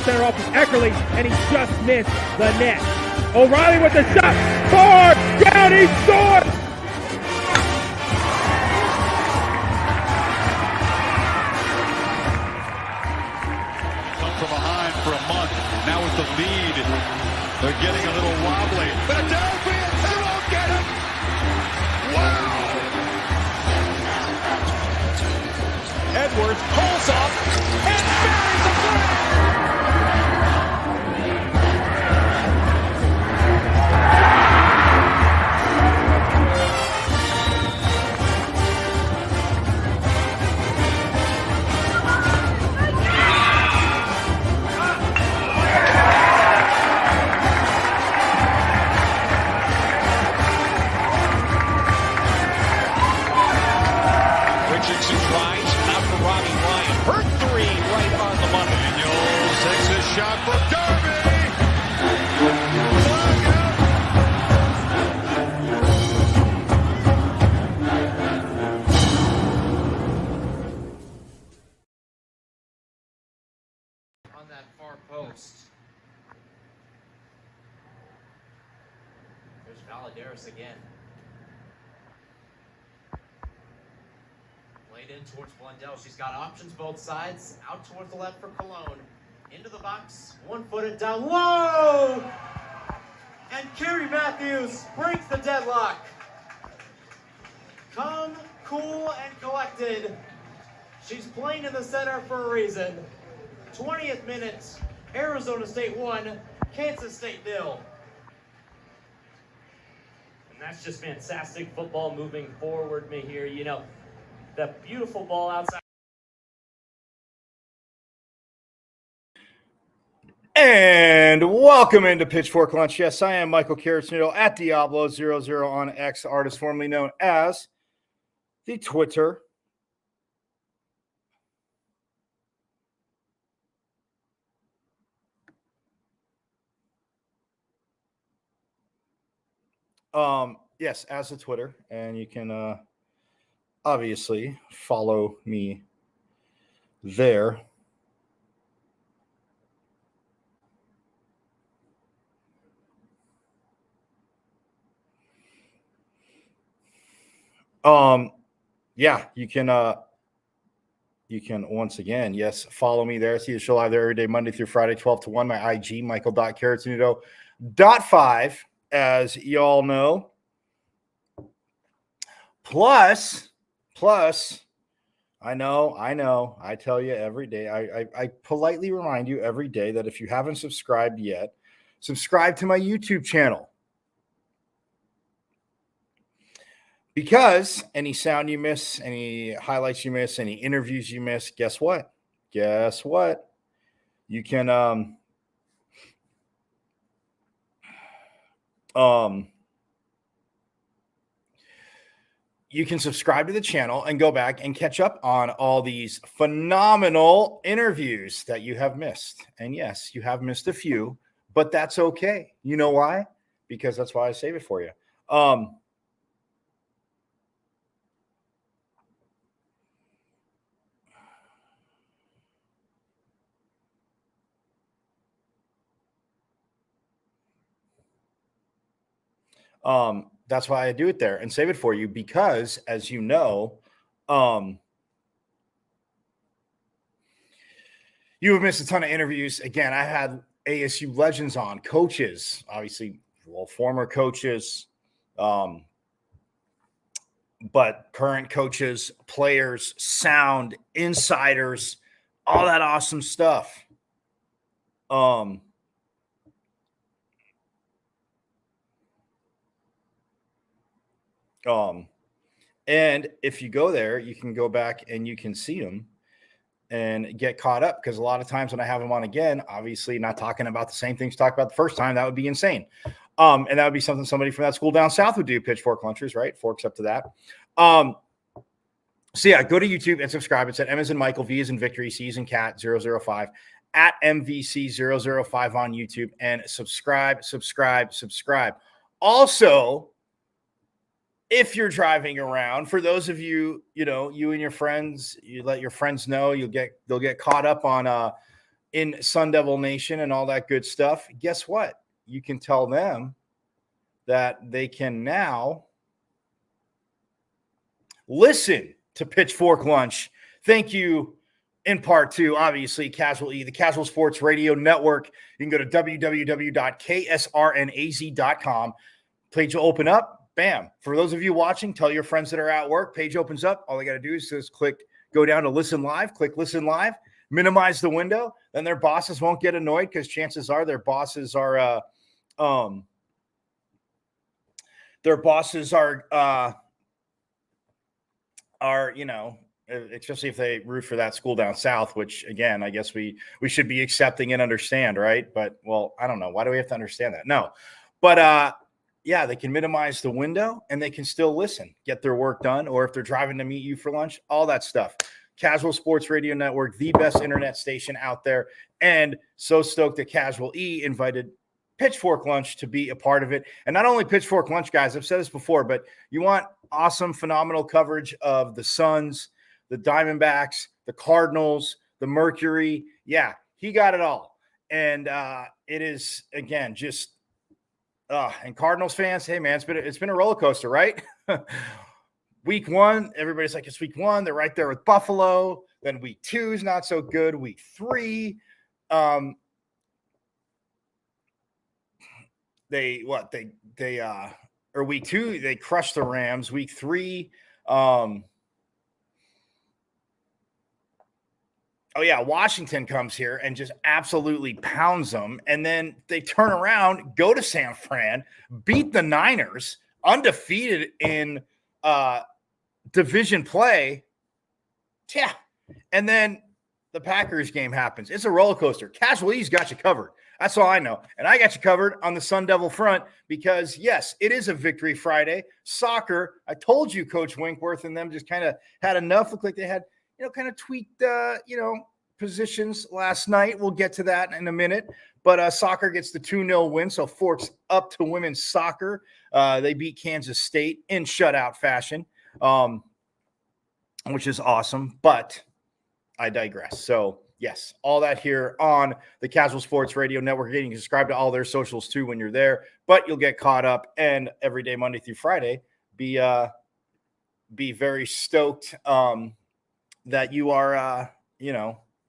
center off of Eckerly, and he just missed the net. O'Reilly with the shot, far down, he scores! Come from behind for a month, now with the lead, they're getting a little wobbly. Philadelphia, they won't get him! Wow! Edwards pulls up and buries the play! Richardson tries, out for Robbie Ryan. Her three right on the money. Daniels takes his shot for Derby. On that far post. There's Valadares again. Played in towards Blundell. She's got options both sides. Out towards the left for Cologne. Into the box. One-footed down low! And Carrie Matthews breaks the deadlock. Calm, cool, and collected. She's playing in the center for a reason. 20th minute. Arizona State 1, Kansas State 0. And that's just fantastic football moving forward me here. You know, that beautiful ball outside. And welcome into Pitchfork Lunch. Yes, I am Michael Carrasino at Diablo00 on X, artist formerly known as the Twitter. Yes, as the Twitter, and you can obviously follow me there. Yeah, you can once again, yes, follow me there. See the show live there every day, Monday through Friday, 12 to 1. My IG, Michael.Carrasino.5, as y'all know. Plus, I know, I tell you every day, I politely remind you every day that if you haven't subscribed yet, subscribe to my YouTube channel. Because any sound you miss, any highlights you miss, any interviews you miss, guess what? You can you can subscribe to the channel and go back and catch up on all these phenomenal interviews that you have missed. And yes, you have missed a few, but that's okay. You know why? Because that's why I save it for you. That's why I do it there and save it for you, because as you know, you have missed a ton of interviews. Again, I had ASU legends on, coaches, obviously, well, former coaches, but current coaches, players, sound, insiders, all that awesome stuff. And if you go there, you can go back and you can see them and get caught up, because a lot of times when I have them on again, obviously not talking about the same things talked about the first time, that would be insane. And that would be something somebody from that school down south would do, Pitchfork Lunchers, right? Forks up to that. So yeah, go to YouTube and subscribe. It's at M as in Michael, V as in Victory, C as in Cat 005 at MVC005 on YouTube, and subscribe. Also, if you're driving around, for those of you, you know, you and your friends, you let your friends know, they'll get caught up on in Sun Devil Nation and all that good stuff, guess what? You can tell them that they can now listen to Pitchfork Lunch. Thank you in part to, obviously, Casual E, the Casual Sports Radio Network. You can go to www.ksrnaz.com. Page will open up. Bam. For those of you watching, tell your friends that are at work. Page opens up. All they got to do is just go down to Listen Live, click Listen Live, minimize the window. Then their bosses won't get annoyed because chances are their bosses are especially if they root for that school down south, which again, I guess we should be accepting and understand, right? But well, I don't know. Why do we have to understand that? No. But yeah, they can minimize the window and they can still listen, get their work done, or if they're driving to meet you for lunch, all that stuff. Casual Sports Radio Network, the best internet station out there. And so stoked that Casual E invited Pitchfork Lunch to be a part of it. And not only Pitchfork Lunch, guys, I've said this before, but you want awesome, phenomenal coverage of the Suns, the Diamondbacks, the Cardinals, the Mercury. Yeah, he got it all. And it is, again, just and Cardinals fans, hey, man, it's been a roller coaster, right? Week 1, everybody's like, it's week 1. They're right there with Buffalo. Then week 2 is not so good. Week 3, week 2, they crushed the Rams. Week 3, Washington comes here and just absolutely pounds them. And then they turn around, go to San Fran, beat the Niners, undefeated in division play. Yeah. And then the Packers game happens. It's a roller coaster. Casual E's got you covered. That's all I know. And I got you covered on the Sun Devil front because, yes, it is a Victory Friday. Soccer, I told you Coach Winkworth and them just kind of had enough. Looked like they had, kind of tweaked, positions last night. We'll get to that in a minute. But soccer gets the 2-0 win, so forks up to women's soccer. They beat Kansas State in shutout fashion, which is awesome. But I digress. So, yes, all that here on the Casual Sports Radio Network. Again, you can subscribe to all their socials too when you're there, but you'll get caught up. And every day, Monday through Friday, be very stoked that you are,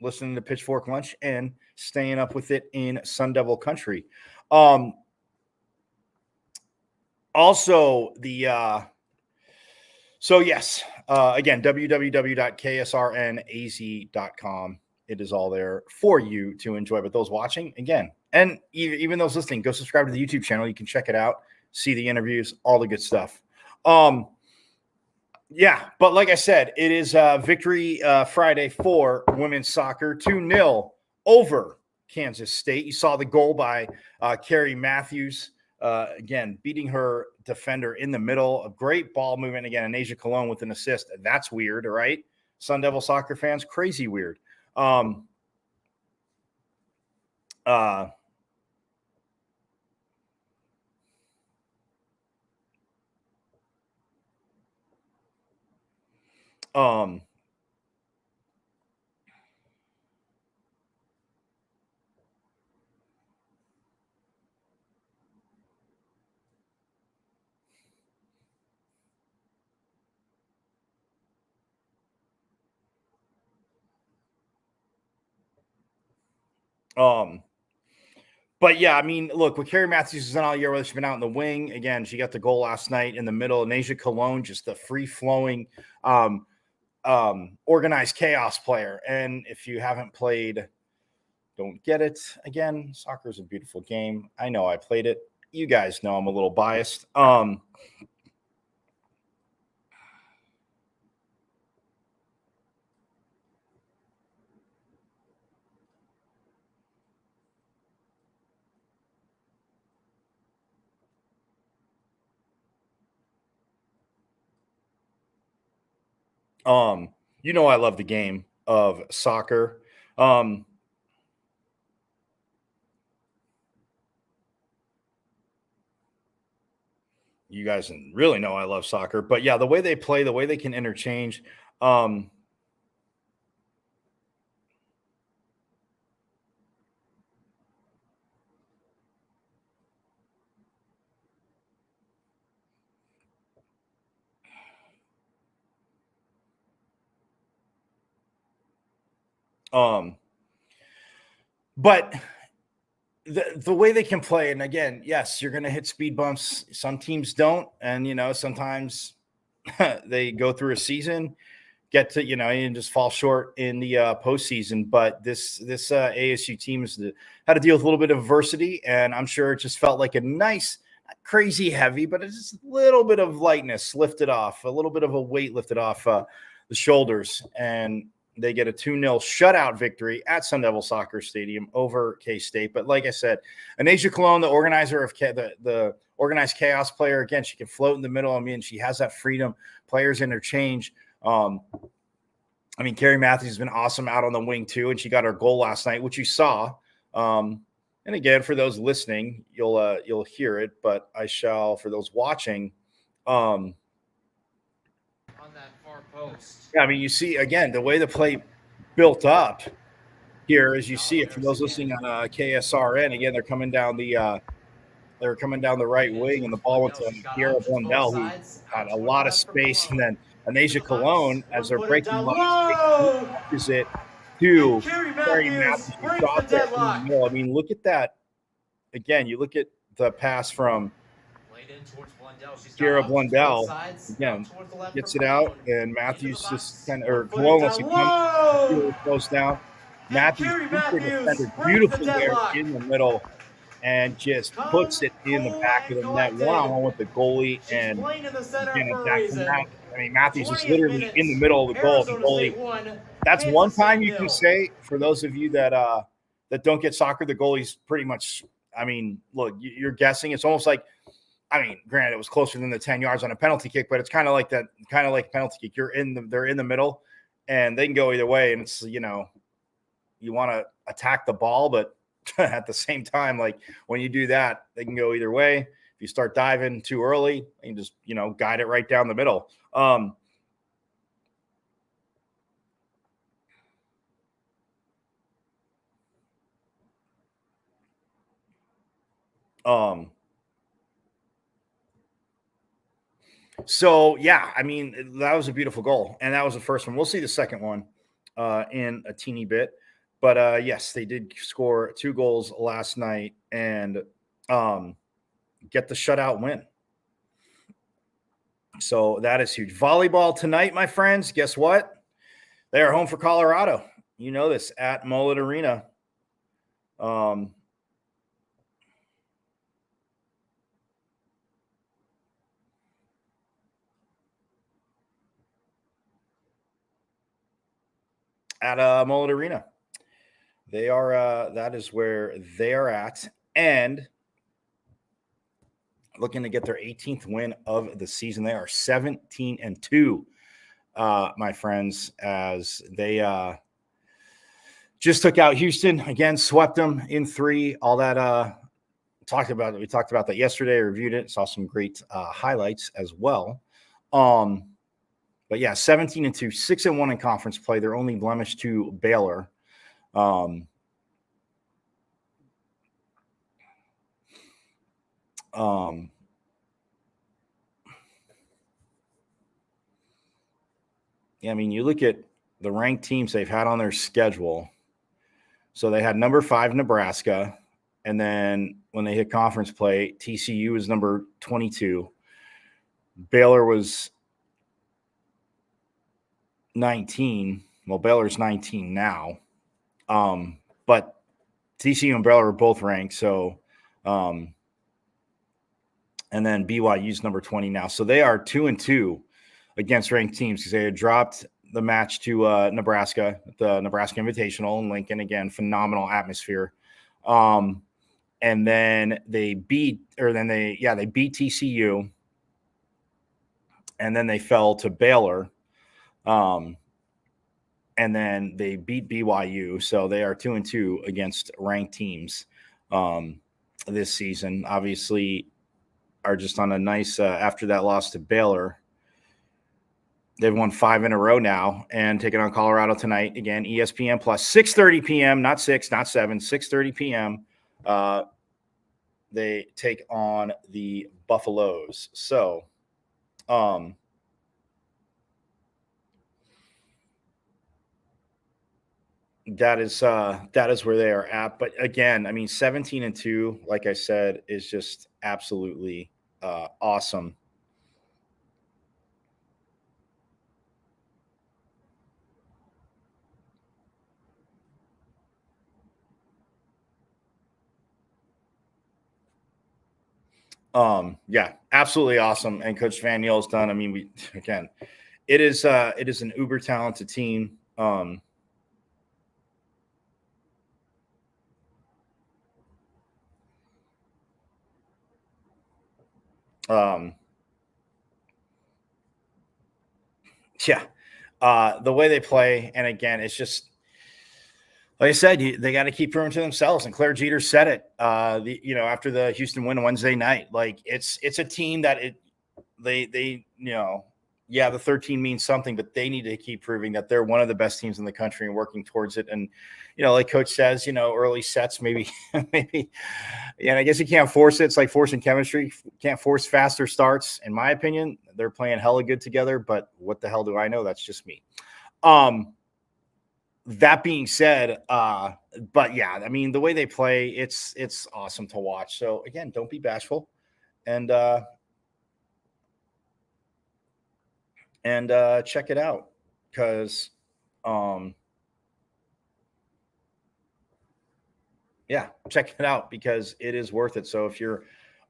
listening to Pitchfork Lunch and staying up with it in Sun Devil country. Also, again, www.ksrnaz.com. It is all there for you to enjoy. But those watching, again, and even those listening, go subscribe to the YouTube channel. You can check it out, see the interviews, all the good stuff. Yeah, but like I said, it is Victory Friday for women's soccer, 2-0 over Kansas State. You saw the goal by Carrie Matthews, again, beating her defender in the middle. A great ball movement. Again, and Asia Cologne with an assist. That's weird, right? Sun Devil soccer fans, crazy weird. But yeah, I mean, look, with Carrie Matthews is in all year, whether she's been out in the wing. Again, she got the goal last night in the middle. And Asia Cologne, just the free-flowing, organized chaos player. And if you haven't played, don't get it. Again, soccer is a beautiful game. I know I played it. You guys know I'm a little biased. I love the game of soccer. You guys really know I love soccer, but yeah, the way they play, the way they can interchange. But the way they can play, and again, yes, you're going to hit speed bumps. Some teams don't, and sometimes they go through a season, get to and just fall short in the postseason. But this ASU team has had to deal with a little bit of adversity, and I'm sure it just felt like a nice, not crazy heavy, but it's just a little bit of lightness lifted off, a little bit of a weight lifted off the shoulders, and they get a 2-0 shutout victory at Sun Devil Soccer Stadium over K-State. But like I said, Anasia Cologne, the organizer of the organized chaos player, again, she can float in the middle. I mean, she has that freedom. Players interchange. Carrie Matthews has been awesome out on the wing too, and she got her goal last night, which you saw. And again, for those listening, you'll hear it, but I shall, for those watching, On that far post. yeah, I mean, you see again the way the play built up here, as you see it. For those listening on KSRN, again, they're coming down the right wing, and the ball went to Kiera Blundell, who had a lot of space, and then Anasia Cologne, as they're breaking lines, is it to Carrie Matthews, who got there in the middle. I mean, look at that again. You look at the pass from Kiera Blundell, again, gets it out, and Matthews just kind of, or Cologne lets it come close down. Matthews, beautiful there in the middle, and just puts it in the back of the net, one-on-one with the goalie, and Matthews is literally in the middle of the goal. The goalie. That's one time you can say, for those of you that don't get soccer, the goalie's pretty much. I mean, look, you're guessing. It's almost like. I mean, granted, it was closer than the 10 yards on a penalty kick, but it's kind of like that, kind of like penalty kick. They're in the middle, and they can go either way. And it's, you want to attack the ball, but at the same time, like when you do that, they can go either way. If you start diving too early, you can just, guide it right down the middle. So, yeah, I mean, that was a beautiful goal, and that was the first one. We'll see the second one in a teeny bit. But, yes, they did score 2 goals last night and get the shutout win. So that is huge. Volleyball tonight, my friends, guess what? They are home for Colorado. You know this, at Mullet Arena. At Mullet Arena. They are that is where they are at, and looking to get their 18th win of the season. They are 17-2, my friends, as they just took out Houston again, swept them in 3. All that we talked about that yesterday. Reviewed it, saw some great highlights as well. But yeah, 17-2, 6-1 in conference play. They're only blemish to Baylor. Yeah, I mean, you look at the ranked teams they've had on their schedule. So they had number 5 Nebraska, and then when they hit conference play, TCU was number 22. Baylor was 19. Well, Baylor's 19 now. But TCU and Baylor are both ranked. So, and then BYU's number 20 now. So they are 2-2 against ranked teams because they had dropped the match to Nebraska, the Nebraska Invitational in Lincoln. Again, phenomenal atmosphere. And then they beat TCU, and then they fell to Baylor. And then they beat BYU. So they are 2-2 against ranked teams this season. Obviously, are just on a nice after that loss to Baylor. They've won 5 in a row now and taking on Colorado tonight. Again, ESPN Plus, 6:30 p.m., not 6, not 7, 6:30 p.m. They take on the Buffaloes. So, that is where they are at. But again, I mean, 17-2, like I said, is just absolutely awesome. Yeah, absolutely awesome. And Coach Van Neel's done. I mean, it is an uber talented team. Yeah, the way they play, and again, it's just like I said, they got to keep proving to themselves. And Claire Jeter said it, after the Houston win Wednesday night, like it's a team that they yeah, the 13 means something, but they need to keep proving that they're one of the best teams in the country and working towards it. And like Coach says, early sets maybe maybe. Yeah, I guess you can't force it. It's like forcing chemistry. You can't force faster starts. In my opinion, they're playing hella good together. But what the hell do I know? That's just me. That being said, but yeah, I mean, the way they play, it's awesome to watch. So again, don't be bashful, and check it out, because yeah, check it out because it is worth it. So if you're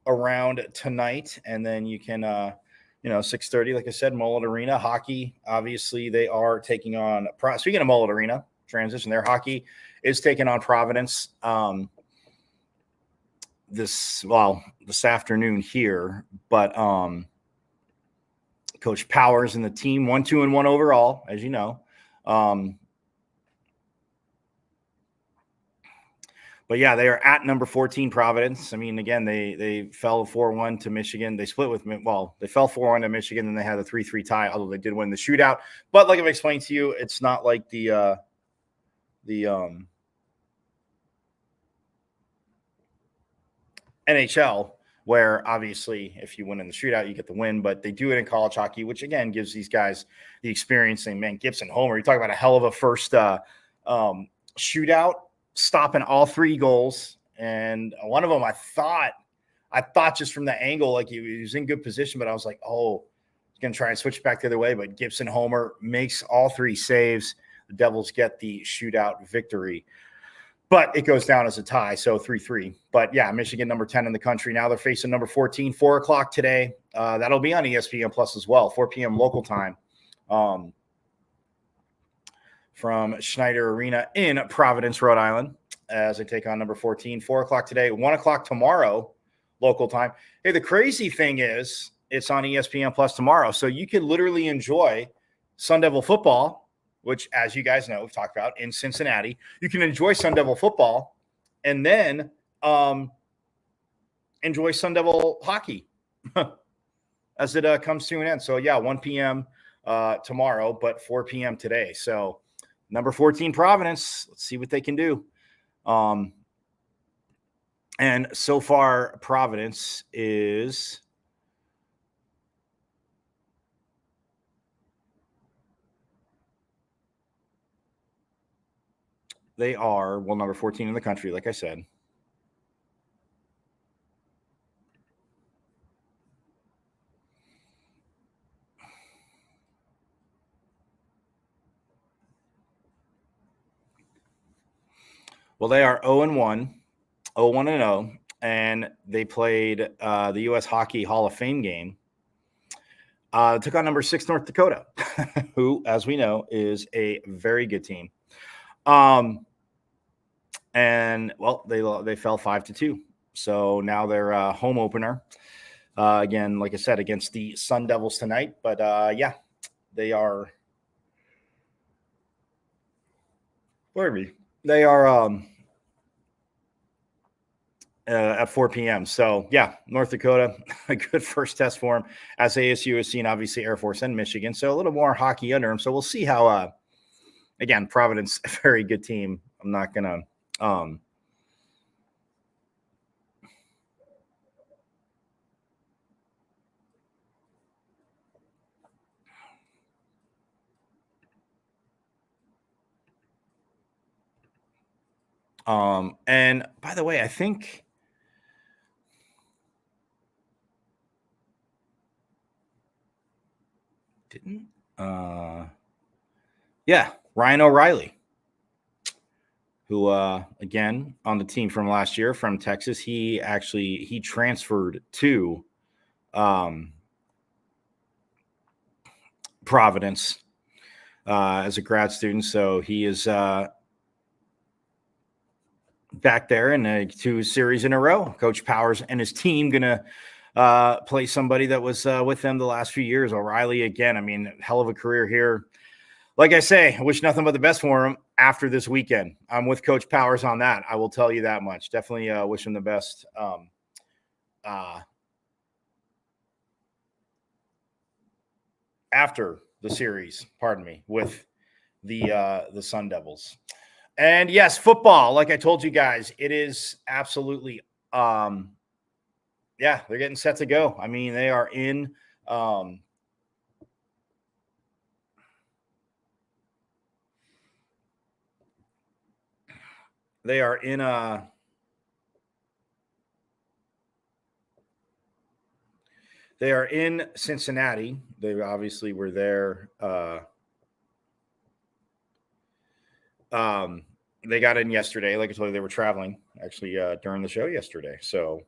around tonight, and then you can 6:30, like I said, Mullet Arena hockey. Obviously, they are taking on. Speaking of Mullet Arena, transition there. Hockey is taking on Providence this afternoon here, but Coach Powers and the team 1-2-1 overall, as you know. But yeah, they are at number 14 Providence. I mean, again, they fell 4-1 to Michigan. They split they fell 4-1 to Michigan, and they had a 3-3 tie, although they did win the shootout. But like I've explained to you, it's not like the NHL, where obviously if you win in the shootout, you get the win. But they do it in college hockey, which again gives these guys the experience. And man, Gibson Homer, you talk about a hell of a first shootout, stopping all 3 goals. And one of them, I thought just from the angle, like he was in good position, but I was like, oh, he's going to try and switch back the other way. But Gibson Homer makes all 3 saves. The Devils get the shootout victory. But it goes down as a tie, so 3-3. But yeah, Michigan, number 10 in the country. Now they're facing number 14, 4 o'clock today. That'll be on ESPN Plus as well, 4 p.m. local time. From Schneider Arena in Providence, Rhode Island, as they take on number 14, 4 o'clock today, 1 o'clock tomorrow, local time. Hey, the crazy thing is it's on ESPN Plus tomorrow, so you can literally enjoy Sun Devil football, which, as you guys know, we've talked about in Cincinnati. You can enjoy Sun Devil football and then enjoy Sun Devil hockey as it comes to an end. So, yeah, 1 p.m. Tomorrow, but 4 p.m. today. So, number 14 Providence, let's see what they can do. And so far, Providence is they are number 14 in the country, like I said. Well, they are 0-1, 0-1-0, and they played the U.S. Hockey Hall of Fame game. Took on number 6 North Dakota, who, as we know, is a very good team. And well, they fell 5-2. So now they're home opener. Again, like I said, against the Sun Devils tonight. But yeah, they are. Pardon me. They are at 4 p.m. So yeah, North Dakota, a good first test for them, as ASU has seen obviously Air Force and Michigan. So a little more hockey under them. So we'll see how. Again, Providence, a very good team. I'm not gonna. And by the way, I think Ryan O'Reilly, who again on the team from last year from Texas, he transferred to Providence as a grad student, so he is back there in 2 series in a row. Coach Powers and his team gonna play somebody that was with them the last few years. O'Reilly again. I mean, hell of a career here. Like I say, I wish nothing but the best for him after this weekend. I'm with Coach Powers on that. I will tell you that much. Definitely wish him the best. After the series, with the Sun Devils. And yes, football, like I told you guys, it is absolutely they're getting set to go. I mean, they are in Cincinnati. They obviously were there. They got in yesterday. Like I told you, they were traveling actually during the show yesterday. So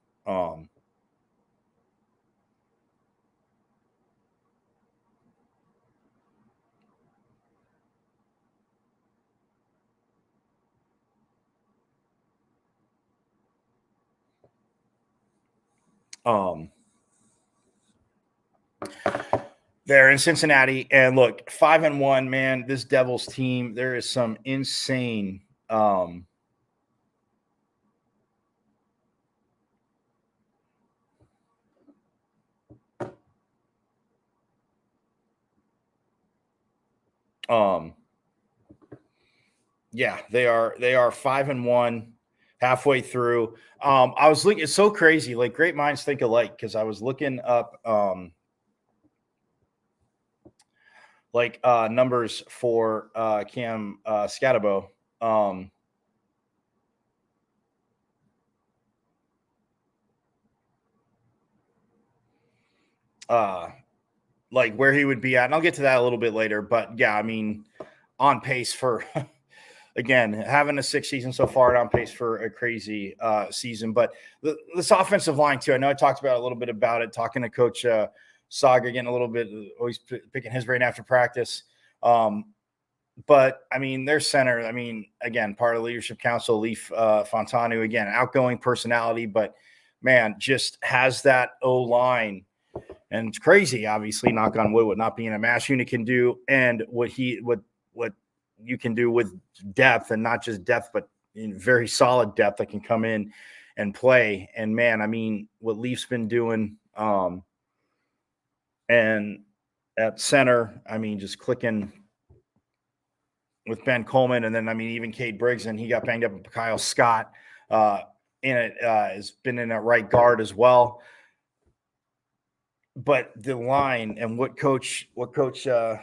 they're in Cincinnati, and look, 5-1, man. This Devils team, there is some insane they are 5-1 halfway through. I was looking, it's so crazy, like great minds think alike, because I was looking up numbers for Cam Scatabo. Like where he would be at, and I'll get to that a little bit later. But yeah, I mean, on pace for again having a 6 season so far, and on pace for a crazy season. But this offensive line too. I know I talked about a little bit about it, talking to Coach Saga, getting a little bit always picking his brain after practice. But I mean, their center. I mean, again, part of the leadership council, Leaf Fontanu. Again, outgoing personality, but man, just has that O line. And it's crazy, obviously, knock on wood, what not being a mass unit can do, and what you can do with depth, and not just depth, but very solid depth that can come in and play. And man, I mean, what Leaf's been doing, and at center, I mean, just clicking with Ben Coleman, and then I mean, even Cade Briggs, and he got banged up with Kyle Scott has been in at right guard as well. But the line and what Coach Tuitelli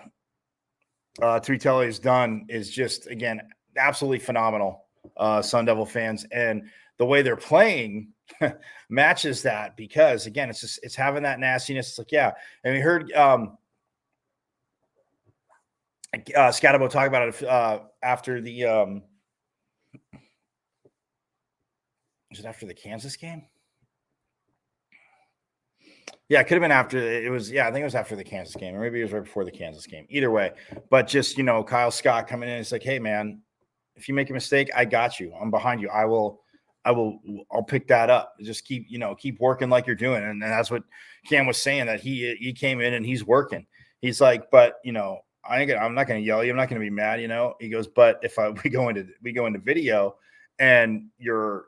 has done is just, again, absolutely phenomenal. Sun Devil fans, and the way they're playing matches that, because again, it's having that nastiness. It's like, yeah, and we heard Scatabo talk about it after the was it after the Kansas game? Yeah, it could have been after. It was, yeah, I think it was after the Kansas game, or maybe it was right before the Kansas game. Either way, but just, Kyle Scott coming in, it's like, hey man, if you make a mistake, I got you. I'm behind you. I'll pick that up. Just keep working like you're doing. And that's what Cam was saying, that he came in and he's working. He's like, but I'm not going to yell at you. I'm not going to be mad. He goes, but if we go into video and you're,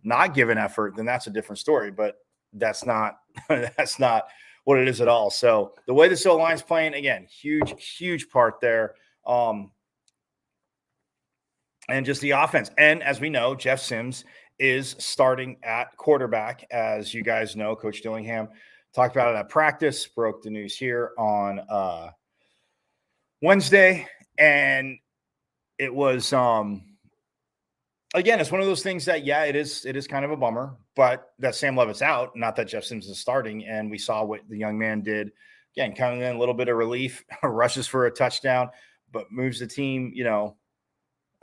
not giving effort, then that's a different story. But that's not what it is at all. So the way the line's playing, again, huge part there. And just the offense. And as we know, Jeff Sims is starting at quarterback. As you guys know, Coach Dillingham talked about it at practice, broke the news here on Wednesday. And it was again, it's one of those things that, yeah, it is kind of a bummer, but that Sam Levitt's out, not that Jeff Sims is starting. And we saw what the young man did. Again, coming in a little bit of relief, rushes for a touchdown, but moves the team,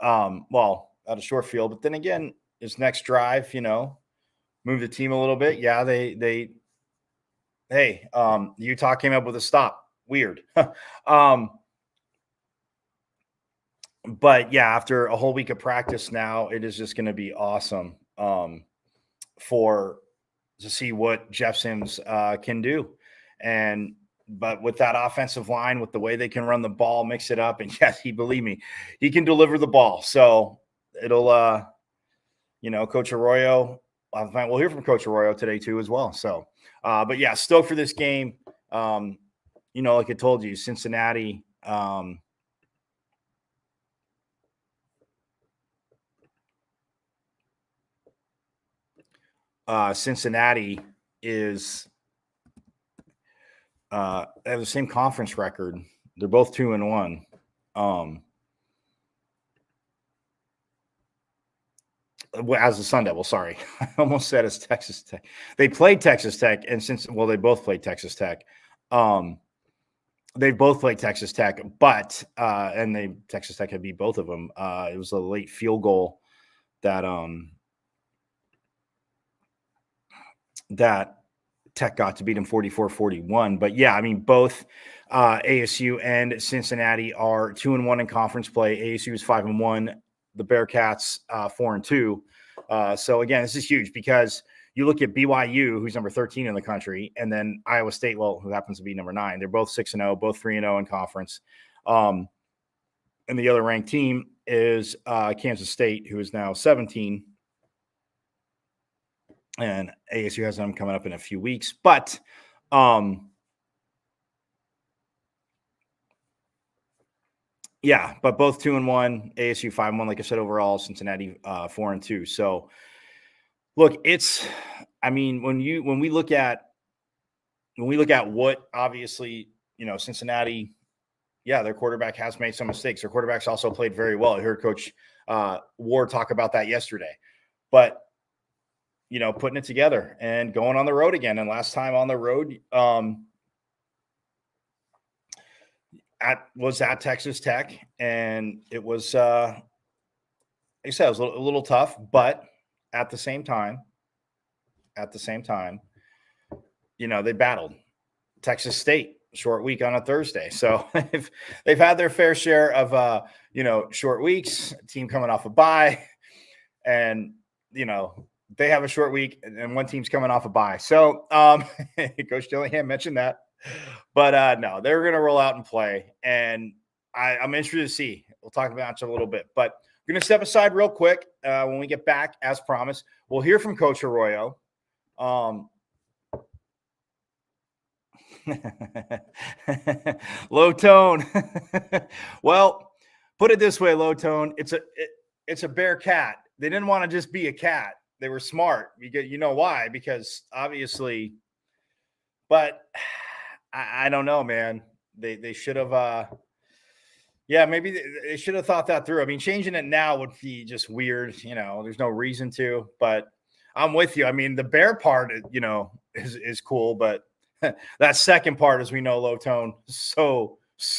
out of short field. But then again, his next drive, move the team a little bit. Yeah, Utah came up with a stop. Weird. But yeah, after a whole week of practice now, it is just going to be awesome to see what Jeff Sims can do. But with that offensive line, with the way they can run the ball, mix it up, and yes, believe me, he can deliver the ball. So it'll, Coach Arroyo, we'll hear from Coach Arroyo today too as well. So, but yeah, stoked for this game. Like I told you, Cincinnati, Cincinnati is they have the same conference record. They're both 2-1. As the Sun Devils, sorry. I almost said as Texas Tech. They played Texas Tech, and they both played Texas Tech. They both played Texas Tech, but Texas Tech had beat both of them. It was a late field goal that Tech got to beat them 44-41. But yeah, I mean, both ASU and Cincinnati are 2-1 in conference play. ASU is 5-1. The Bearcats 4-2. So again, this is huge because you look at BYU, who's number 13 in the country, and then Iowa State, who happens to be number 9. They're both 6-0, both 3-0 in conference. And the other ranked team is Kansas State, who is now 17. And ASU has them coming up in a few weeks. But but both 2-1, ASU 5-1, like I said, overall, Cincinnati 4-2. So look, when we look at what obviously, Cincinnati, their quarterback has made some mistakes. Their quarterback's also played very well. I heard Coach Ward talk about that yesterday. But putting it together and going on the road again. And last time on the road was at Texas Tech, and it was, like I said, it was a little tough, but at the same time, they battled Texas State, short week on a Thursday. So they've had their fair share of, short weeks, team coming off a bye, and, they have a short week, and one team's coming off a bye. So Coach Dillingham mentioned that. But no, they're going to roll out and play. And I'm interested to see. We'll talk about it a little bit. But we're going to step aside real quick. When we get back, as promised, we'll hear from Coach Arroyo. Low tone. Well, put it this way, Low Tone. It's a bear cat. They didn't want to just be a cat. They were smart. You know why? Because obviously, but I don't know, man. They should have. Maybe they should have thought that through. I mean, changing it now would be just weird. There's no reason to. But I'm with you. I mean, the bear part, is cool, but that second part, as we know, Low Tone, so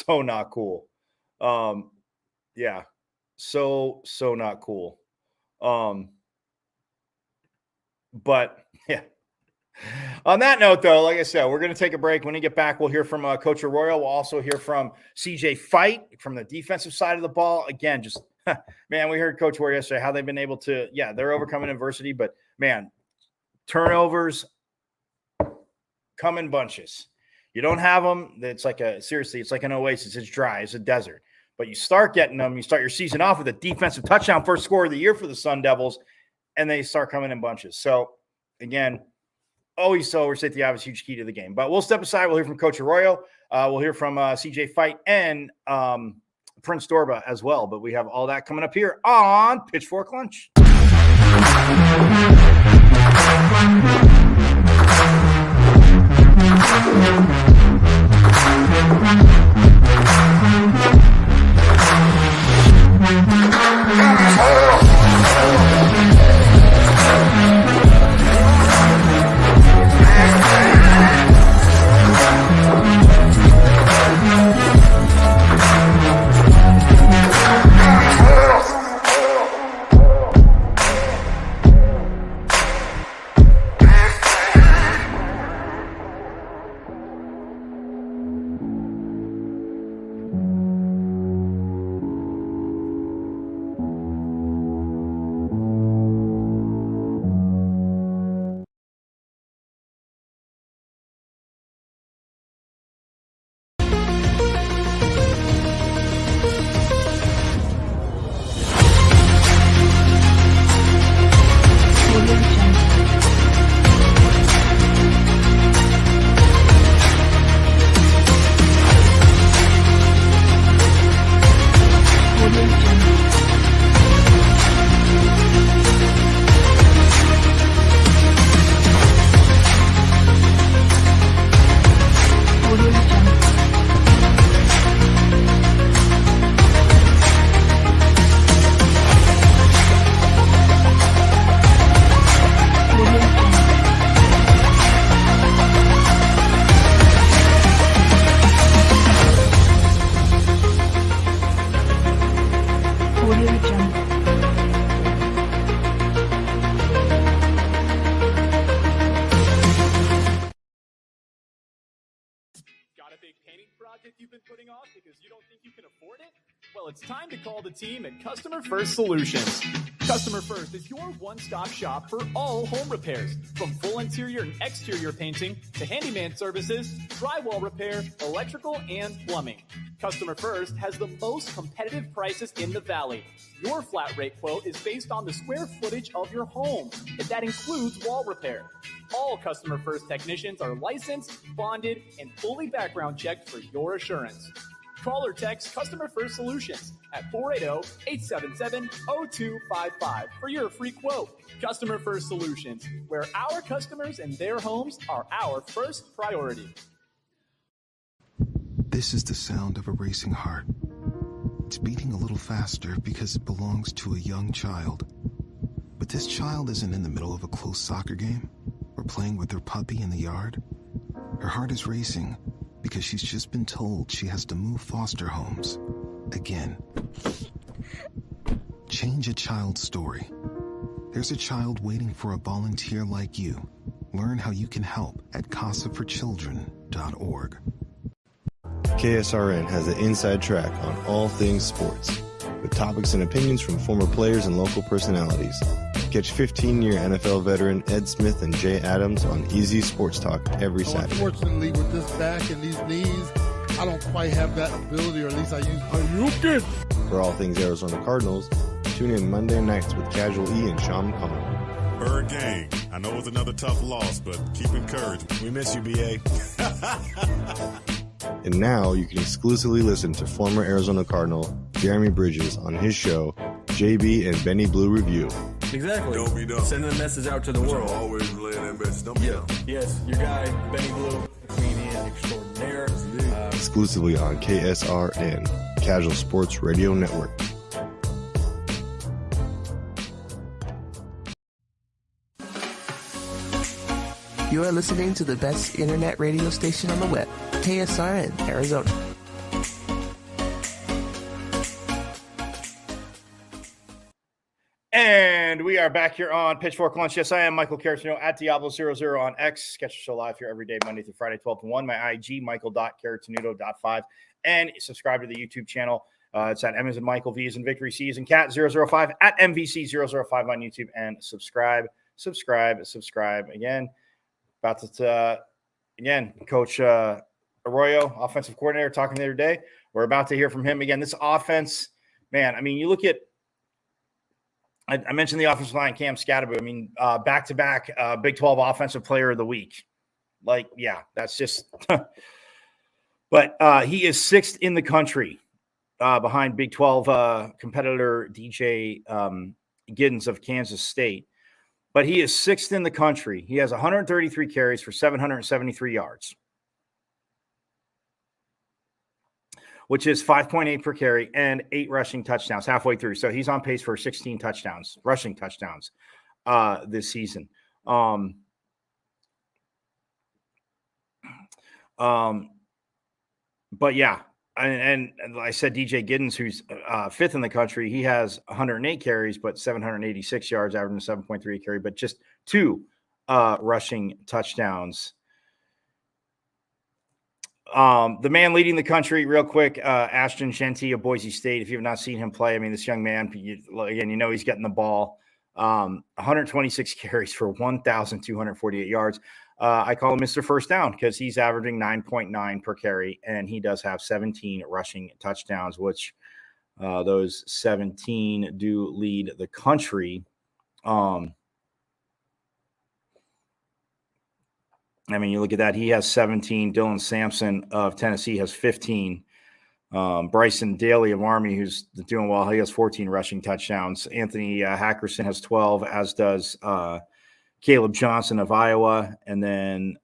not cool. So not cool. But yeah. On that note, though, like I said, we're going to take a break. When we get back, we'll hear from Coach Arroyo. We'll also hear from CJ Fight from the defensive side of the ball. Again, just, man, we heard Coach Ward yesterday how they've been able to, they're overcoming adversity, but, man, turnovers come in bunches. You don't have them. It's like it's like an oasis. It's dry. It's a desert. But you start getting them. You start your season off with a defensive touchdown, first score of the year for the Sun Devils, and they start coming in bunches. So, again, always so overstate the obvious, huge key to the game. But we'll step aside. We'll hear from Coach Arroyo. We'll hear from CJ Fight and Prince Dorba as well. But we have all that coming up here on Pitchfork Lunch. Well, it's time to call the team at Customer First Solutions. Customer First is your one-stop shop for all home repairs, from full interior and exterior painting to handyman services, drywall repair, electrical, and plumbing. Customer First has the most competitive prices in the Valley. Your flat rate quote is based on the square footage of your home, and that includes wall repair. All Customer First technicians are licensed, bonded, and fully background checked for your assurance. Call or text Customer First Solutions at 480-877-0255 for your free quote. Customer First Solutions, where our customers and their homes are our first priority. This is the sound of a racing heart. It's beating a little faster because it belongs to a young child. But this child isn't in the middle of a close soccer game or playing with her puppy in the yard. Her heart is racing because she's just been told she has to move foster homes again. Change a child's story. There's a child waiting for a volunteer like you. Learn how you can help at casaforchildren.org. KSRN has the inside track on all things sports, with topics and opinions from former players and local personalities. Catch 15-year NFL veteran Ed Smith and Jay Adams on Easy Sports Talk every Saturday. Unfortunately, with this back and these knees, I don't quite have that ability, or at least I use. For all things Arizona Cardinals, tune in Monday nights with Casual E and Sean McConnell. Bird Gang, I know it's another tough loss, but keep encouraged. We miss you, BA. And now you can exclusively listen to former Arizona Cardinal Jeremy Bridges on his show, JB and Benny Blue Review. Exactly. Don't be dumb. Sending a message out to the world. Always relay that message. Don't be dumb. Yes, your guy, Benny Blue, comedian extraordinaire. Exclusively on KSRN, Casual Sports Radio Network. You are listening to the best internet radio station on the web, KSRN, Arizona. And we are back here on Pitchfork Lunch. Yes, I am Michael Caracino at Diablo00 on X. Catch the show live here every day, Monday through Friday, 12 to 1. My IG, michael.caratinudo.5. And subscribe to the YouTube channel. It's at M as in Michael, V as in Victory, C as in Cat 005 at MVC005 on YouTube. And subscribe. Again, about to, Coach Arroyo, offensive coordinator, talking the other day. We're about to hear from him again. This offense, man, I mean, you look at, I mentioned the offensive line, Cam Scatterbo. I mean, back-to-back Big 12 Offensive Player of the Week. Like, yeah, that's just – but he is sixth in the country behind Big 12 competitor DJ Giddens of Kansas State. But he is sixth in the country. He has 133 carries for 773 yards, which is 5.8 per carry and 8 rushing touchdowns halfway through. So he's on pace for 16 touchdowns, rushing touchdowns this season. But yeah, and I said DJ Giddens, who's fifth in the country, he has 108 carries, but 786 yards, averaging 7.3 carry, but just 2 rushing touchdowns. The man leading the country, real quick, Ashton Genty of Boise State. If you have not seen him play, I mean, this young man, he's getting the ball. 126 carries for 1,248 yards. I call him Mr. First Down because he's averaging 9.9 per carry, and he does have 17 rushing touchdowns, which those 17 do lead the country. I mean, you look at that. He has 17. Dylan Sampson of Tennessee has 15. Bryson Daly of Army, who's doing well, he has 14 rushing touchdowns. Anthony Hackerson has 12, as does Caleb Johnson of Iowa. And then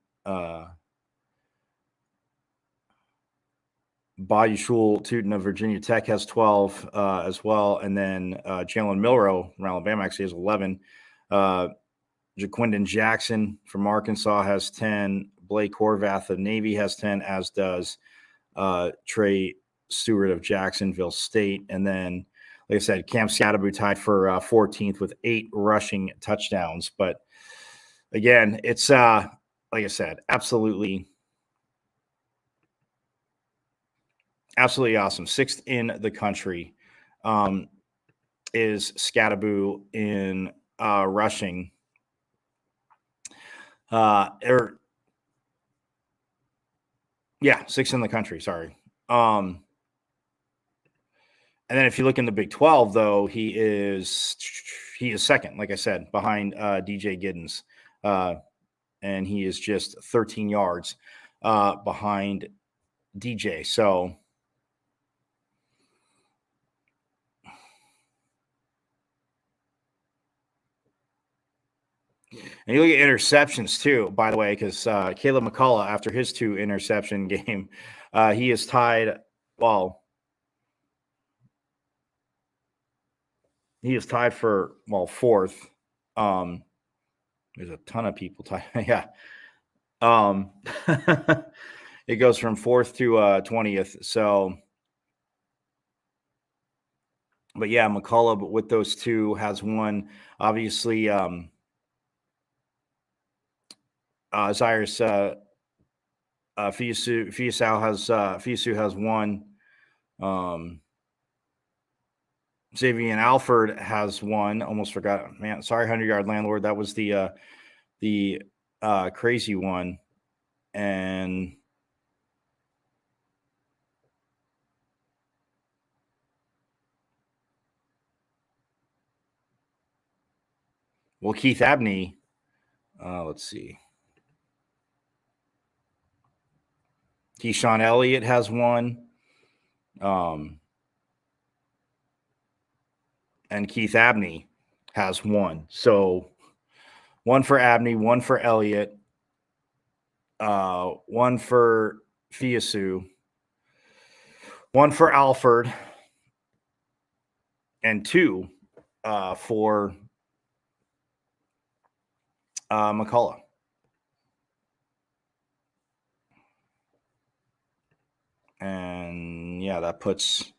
Bayushul Tootin of Virginia Tech has 12 as well. And then Jalen Milroe from Alabama actually has 11. Jaquindon Jackson from Arkansas has 10. Blake Horvath of Navy has 10, as does Trey Stewart of Jacksonville State. And then, like I said, Cam Scatterbo tied for 14th with 8 rushing touchdowns. But again, it's, like I said, absolutely awesome. 6th in the country is Scattaboo in rushing. Sixth in the country. Sorry. And then if you look in the Big 12, though, he is second, like I said, behind DJ Giddens. And he is just 13 yards behind DJ. So and you look at interceptions too, by the way, because Caleb McCullough, after his 2 interception game, he is tied. Well, he is tied for fourth. There's a ton of people tied. Yeah. It goes from 4th to 20th. So, but yeah, McCullough with those 2 has 1. Obviously, Zyrus Fiusu has 1. Xavier Alford has 1. Almost forgot. Man, sorry, 100-yard landlord. That was the crazy one. And Keith Abney. Let's see. Keyshawn Elliott has 1. And Keith Abney has 1. So 1 for Abney, 1 for Elliott, 1 for Fiusu, 1 for Alford, and 2 for McCullough. And yeah, that puts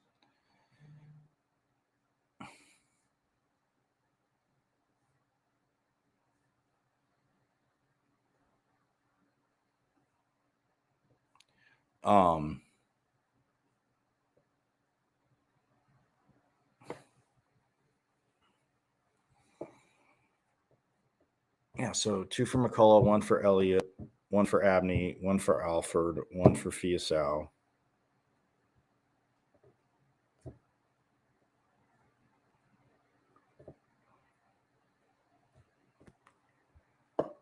so 2 for McCullough, 1 for Elliott, 1 for Abney, 1 for Alford, 1 for Fiusu.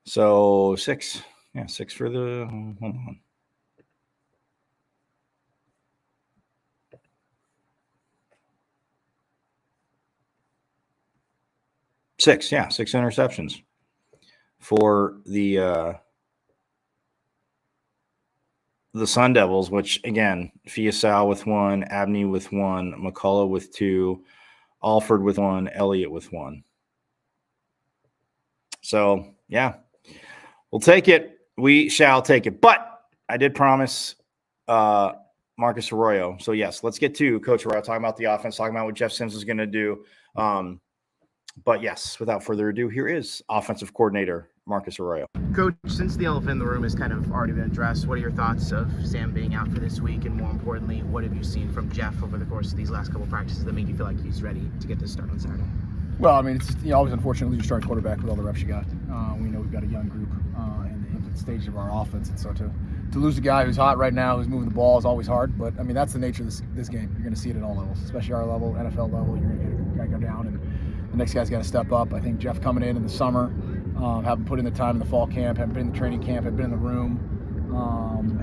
So 6. Yeah, 6 for the hold on. Six interceptions for the Sun Devils, which again, Fiusu with 1, Abney with 1, McCullough with 2, Alford with 1, Elliott with 1. So yeah, we'll take it. We shall take it. But I did promise Marcus Arroyo. So yes, let's get to Coach Arroyo talking about the offense, talking about what Jeff Sims is going to do. But yes, without further ado, here is offensive coordinator Marcus Arroyo. Coach, since the elephant in the room has kind of already been addressed, what are your thoughts of Sam being out for this week? And more importantly, what have you seen from Jeff over the course of these last couple of practices that make you feel like he's ready to get this start on Saturday? Well, I mean, it's always unfortunate to lose your starting quarterback with all the reps you got. We know we've got a young group in the infant stage of our offense, and so to lose a guy who's hot right now, who's moving the ball, is always hard. But I mean, that's the nature of this game. You're going to see it at all levels, especially our level, NFL level. You're going to get a guy go down, and the next guy's got to step up. I think Jeff coming in the summer, having put in the time in the fall camp, having been in the training camp, having been in the room,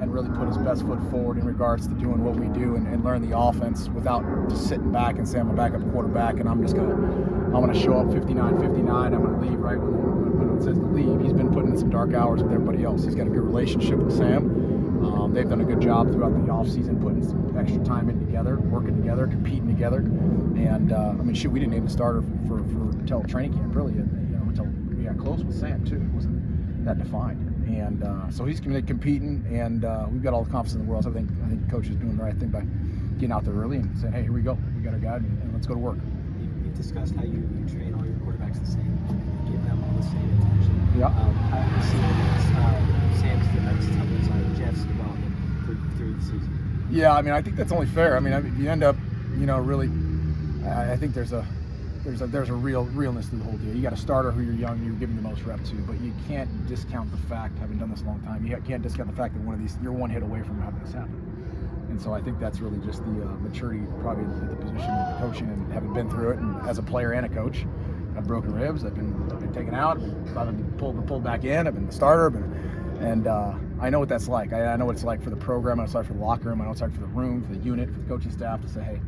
and really put his best foot forward in regards to doing what we do and learn the offense without just sitting back and saying I'm a backup quarterback and I'm going to show up 59-59. I'm going to leave right when it says to leave. He's been putting in some dark hours with everybody else. He's got a good relationship with Sam. They've done a good job throughout the offseason putting some extra time in together, working together, competing together. And we didn't name the starter for until training camp, really, until we got close with Sam too. It wasn't that defined. And so he's competing, and we've got all the confidence in the world. So I think Coach is doing the right thing by getting out there early and saying, hey, here we go. We got our guy, and let's go to work. You've discussed how you train all your quarterbacks the same, give them all the same attention. Yeah. How have you seen Sam's defense alongside Jeff's development through the season? Yeah, I mean, I think that's only fair. I mean, if you end up, really I think there's a realness to the whole deal. You got a starter who you're young, you're giving the most rep to, but you can't discount the fact, having done this a long time, you can't discount the fact that one of these, you're one hit away from having this happen. And so I think that's really just the maturity, probably at the position of the coaching, and having been through it, and as a player and a coach, I've broken ribs, I've been taken out, I've been pulled back in, I've been the starter, and I know what that's like. I know what it's like for the program, I know what it's like for the locker room, I know what it's like for the room, for the unit, for the coaching staff to say, hey,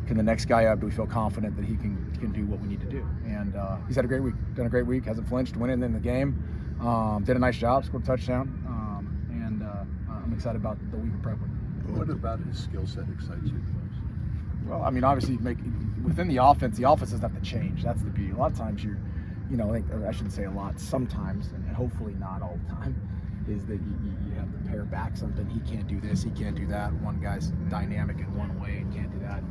can the next guy up? Do we feel confident that he can do what we need to do? And he's had a great week, done a great week, hasn't flinched, winning in the game, did a nice job, scored a touchdown, and I'm excited about the week of prep. What about his skill set excites you the most? Well, I mean, obviously, within the offense doesn't have to change. That's the beauty. A lot of times I shouldn't say a lot, sometimes, and hopefully not all the time, is that you have to pare back something. He can't do this, he can't do that. One guy's dynamic in one way and can't do that.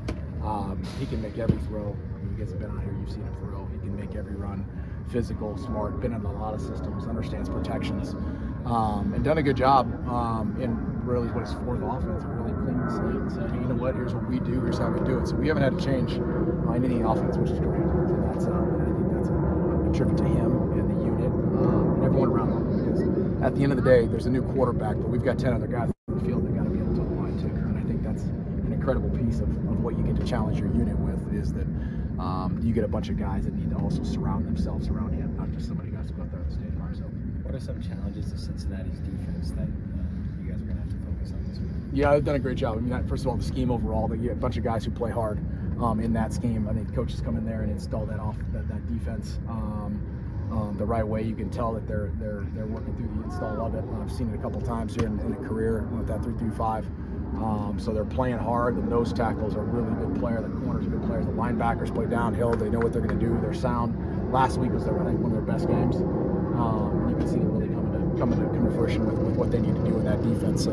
He can make every throw. I mean, you guys have been out here, you've seen him throw. He can make every run. Physical, smart, been in a lot of systems, understands protections, and done a good job in really what his fourth offense, really clean the slate and said, hey, you know what, here's what we do, here's how we do it. So we haven't had to change any offense, which is great. And that's, I think that's a tribute to him and the unit and everyone around him. Because at the end of the day, there's a new quarterback, but we've got 10 other guys in the field that got to be able to line too. And I think that's an incredible piece of what you get to challenge your unit with, is that you get a bunch of guys that need to also surround themselves around him, not just somebody who has to go out there on the stage by himself. What are some challenges of Cincinnati's defense that you guys are going to have to focus on this week? Yeah, they've done a great job. I mean, first of all, the scheme overall, they get a bunch of guys who play hard in that scheme. I think the coaches come in there and install that defense the right way. You can tell that they're working through the install of it. I've seen it a couple times here in a career with that 3-3-5. So they're playing hard. The nose tackles are a really good player. The corners are good players. The linebackers play downhill. They know what they're going to do. They're sound. Last week was, I think, one of their best games. And you can see they're really coming to fruition with what they need to do in that defense. So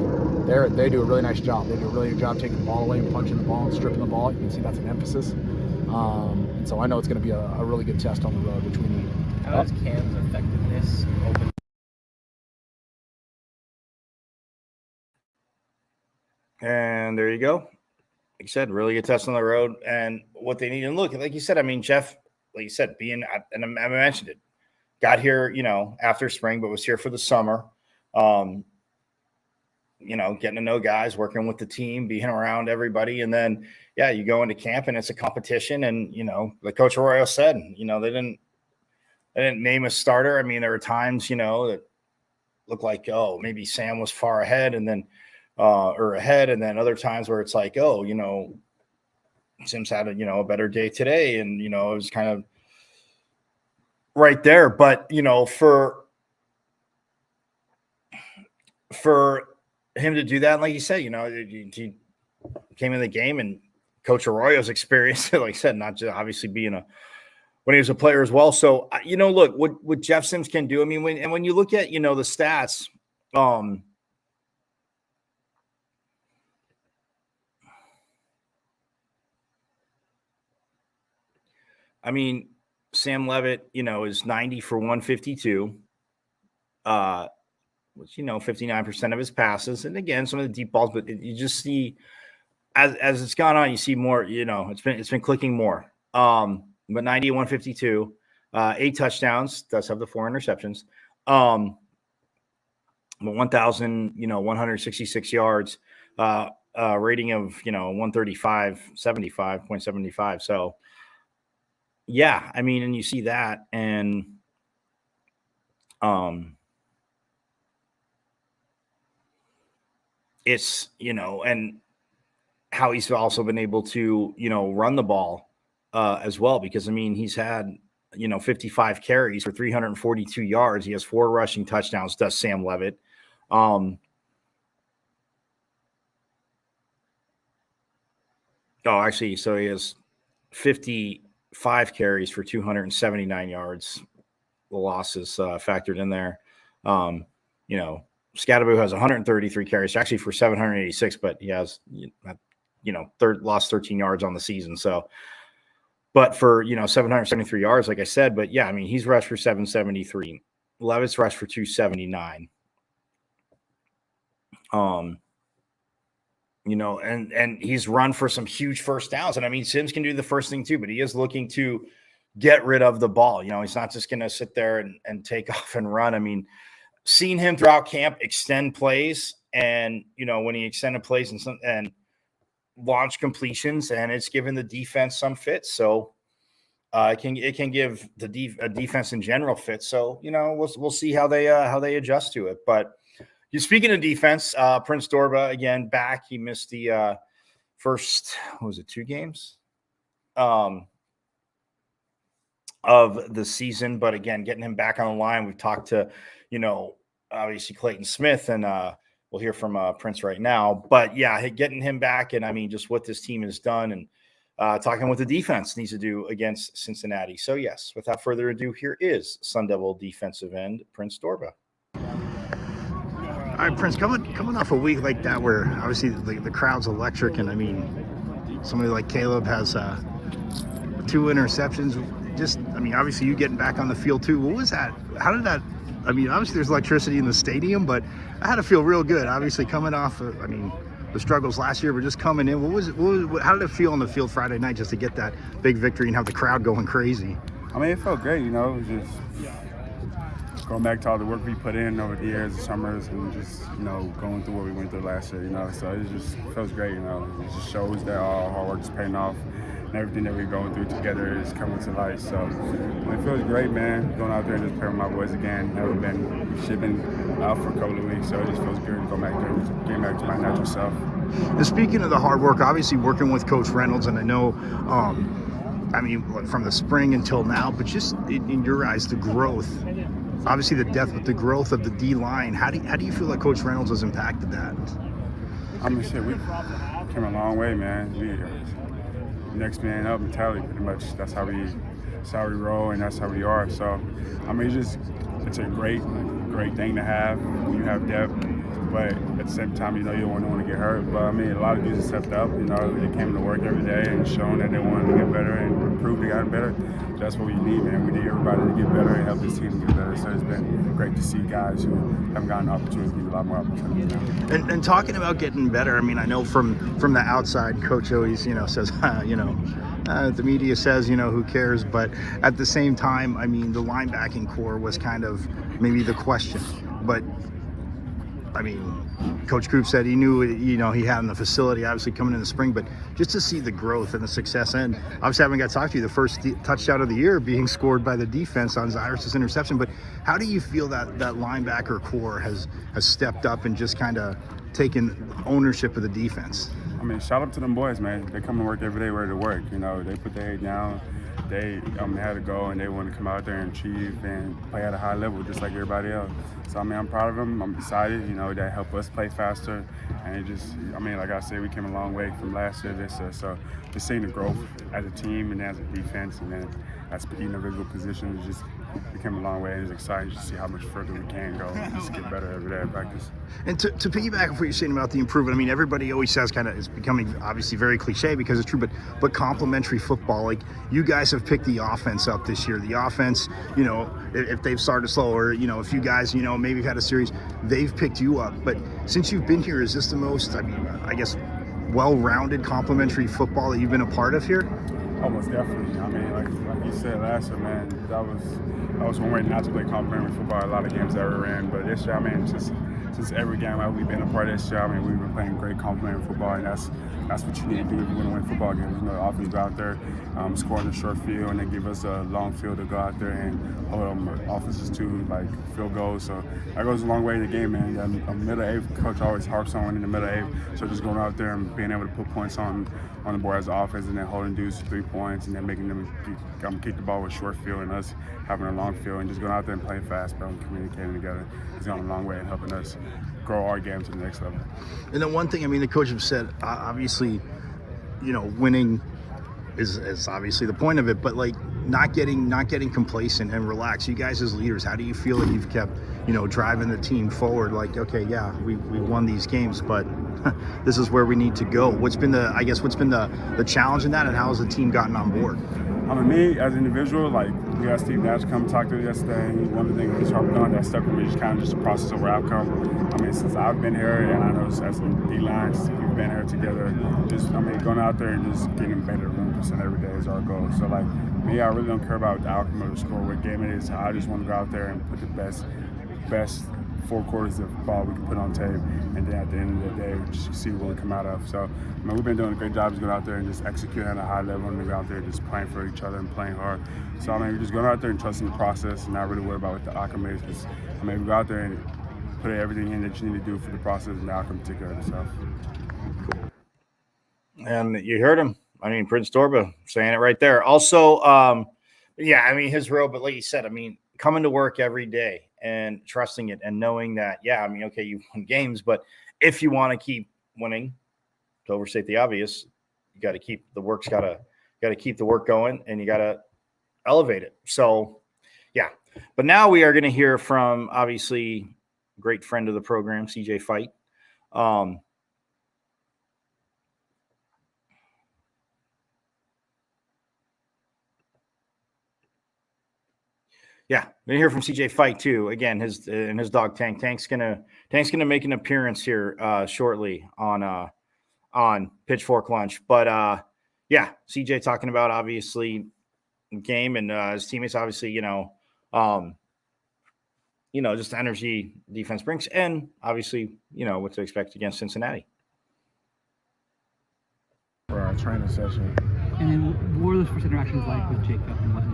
they do a really nice job. They do a really good job taking the ball away and punching the ball and stripping the ball. You can see that's an emphasis. And so I know it's going to be a really good test on the road, which we need. How is Cam's effectiveness open? And there you go. Like you said, really good test on the road, and what they need. And look, like you said, I mean, Jeff, like you said, and I mentioned it, got here, after spring, but was here for the summer. Getting to know guys, working with the team, being around everybody. And then, you go into camp and it's a competition. And, like Coach Arroyo said, they didn't name a starter. I mean, there were times, that looked like, oh, maybe Sam was far ahead and then, and then other times where it's like, oh, Sim's had a better day today. And, it was kind of right there. But, for him to do that, and like you said, he came in the game, and Coach Arroyo's experience, like I said, not just obviously being when he was a player as well. So, look, what Jeff Sims can do, I mean, when you look at, the stats, I mean, Sam Levitt, is 90 for 152, which, 59% of his passes. And again, some of the deep balls, but you just see as it's gone on, you see more, it's been clicking more. But 90 152, 8 touchdowns, does have the 4 interceptions. But 1,166 yards, rating of, 135.75. So, yeah, I mean, and you see that, and it's, and how he's also been able to, run the ball as well, because I mean, he's had, 55 carries for 342 yards. He has 4 rushing touchdowns, does Sam Levitt. Actually, so he has 55 carries for 279 yards. The losses factored in there. Scatteraboo has 133 carries, actually for 786, but he has, lost 13 yards on the season. So, but for, 773 yards, like I said, but yeah, I mean, he's rushed for 773. Levitt's rushed for 279. and he's run for some huge first downs. And I mean, Sims can do the first thing too, but he is looking to get rid of the ball. He's not just going to sit there and take off and run. I mean, seeing him throughout camp extend plays, and when he extended plays and launch completions, and it's given the defense some fits. So it can give the defense in general fits. So we'll see how they adjust to it. But speaking of defense, Prince Dorba again back. He missed the first 2 games of the season, but again, getting him back on the line. We've talked to obviously Clayton Smith, and we'll hear from Prince right now. But yeah, getting him back, and I mean just what this team has done, and talking what the defense needs to do against Cincinnati. So yes, without further ado, here is Sun Devil defensive end Prince Dorba. All right, Prince, coming off a week like that where obviously the crowd's electric, and I mean, somebody like Caleb has 2 interceptions. Obviously you getting back on the field too. What was that? How did that? I mean, obviously there's electricity in the stadium, but I had to feel real good. Obviously coming off, the struggles last year, but just coming in. How did it feel on the field Friday night just to get that big victory and have the crowd going crazy? I mean, it felt great. It was just going back to all the work we put in over the years, the summers, and just, going through what we went through last year, So it feels great, It just shows that all our hard work is paying off, and everything that we're going through together is coming to light. So it feels great, man, going out there and just playing with my boys again. We've been out for a couple of weeks, so it just feels good to go back there and get back to my natural self. And speaking of the hard work, obviously working with Coach Reynolds, and I know, from the spring until now, but just in your eyes, the growth, obviously the depth, but the growth of the D-line, how do you feel like Coach Reynolds has impacted that? We came a long way, man. Next man up mentality, pretty much. That's how we roll, and that's how we are. So, it's a great thing to have when you have depth. But at the same time, you don't want to get hurt. But a lot of dudes have stepped up. They came to work every day and shown that they wanted to get better and improve. They got better. So that's what we need, man. We need everybody to get better and help this team get better. So it's been great to see guys who haven't gotten opportunities get a lot more opportunities now. And talking about getting better, I know from the outside, Coach always says, the media says, who cares? But at the same time, the linebacking core was kind of maybe the question. But Coach Coop said he knew, he had in the facility, obviously coming in the spring, but just to see the growth and the success, and obviously I haven't got to talk to you, the first touchdown of the year being scored by the defense on Zyrus's interception, but how do you feel that linebacker core has stepped up and just kind of taken ownership of the defense? Shout out to them boys, man. They come to work every day ready to work. They put their head down. They had to go, and they want to come out there and achieve and play at a high level just like everybody else. So, I'm proud of them. I'm excited, they help us play faster. And it just, like I said, we came a long way from last year to this year. So, just seeing the growth as a team and as a defense, and then as individual positions, just we came a long way, and it's exciting to see how much further we can go and just get better every day at practice. And to piggyback on what you're saying about the improvement, everybody always says it's becoming obviously very cliche because it's true, but complementary football, like you guys have picked the offense up this year. The offense, if they've started slow, or if you guys, maybe you've had a series, they've picked you up. But since you've been here, is this the most, I guess, well-rounded complementary football that you've been a part of here? Almost definitely. Like you said last year, man, that was one way not to play complementary football. A lot of games that we ran, but this year, since every game we've been a part of this year, we've been playing great complementary football, and that's what you need to do if you want to win football games. Often go out there, score in the short field, and then give us a long field to go out there and hold them offenses to field goals. So that goes a long way in the game, man. Middle eighth, coach always harps on in the middle eighth. So just going out there and being able to put points on the board as an offense, and then holding dudes to 3 points, and then making them kick the ball with short field, and us having a long field, and just going out there and playing fast, but communicating together. It's gone a long way in helping us grow our game to the next level. And then one thing, the coach have said, obviously, winning is obviously the point of it, but not getting complacent and relaxed. You guys as leaders, how do you feel that you've kept, driving the team forward? Okay, yeah, we won these games, but this is where we need to go. What's been the challenge in that, and how has the team gotten on board? I mean, me as an individual, like we had Steve Nash come talk to us yesterday. One of the things he's harping on that stuck with me is kind of just the process over outcome. I mean, since I've been here, and I know as some D-lines, we've been here together. Just, I mean, going out there and just getting better 1% every day is our goal. So, like me, I really don't care about the outcome of the score, what game it is. I just want to go out there and put the best 4 quarters of ball we can put on tape, and then at the end of the day, we just see what we come out of. So, I mean, we've been doing a great job just going out there and just executing at a high level, and we go out there just playing for each other and playing hard. So, I mean, we're just going out there and trusting the process and not really worry about what the outcome is. Because, I mean, we go out there and put everything in that you need to do for the process, and the outcome take care of itself. And you heard him. I mean, Prince Torba saying it right there. Also, yeah, I mean, his role, but like you said, I mean, coming to work every day and trusting it and knowing that, yeah, I mean, okay, you won games, but if you want to keep winning, to overstate the obvious, you got to keep the work's got to keep the work going, and you got to elevate it. So, yeah. But now we are going to hear from, obviously, great friend of the program, CJ Fight. Yeah, we're gonna hear from CJ Fight too. Again, his dog Tank. Tank's gonna make an appearance here shortly on Pitchfork Lunch. But yeah, CJ talking about obviously game and his teammates. Obviously, just the energy defense brings, and obviously, what to expect against Cincinnati for our training session. And then what were those first interactions like with Jacob and whatnot?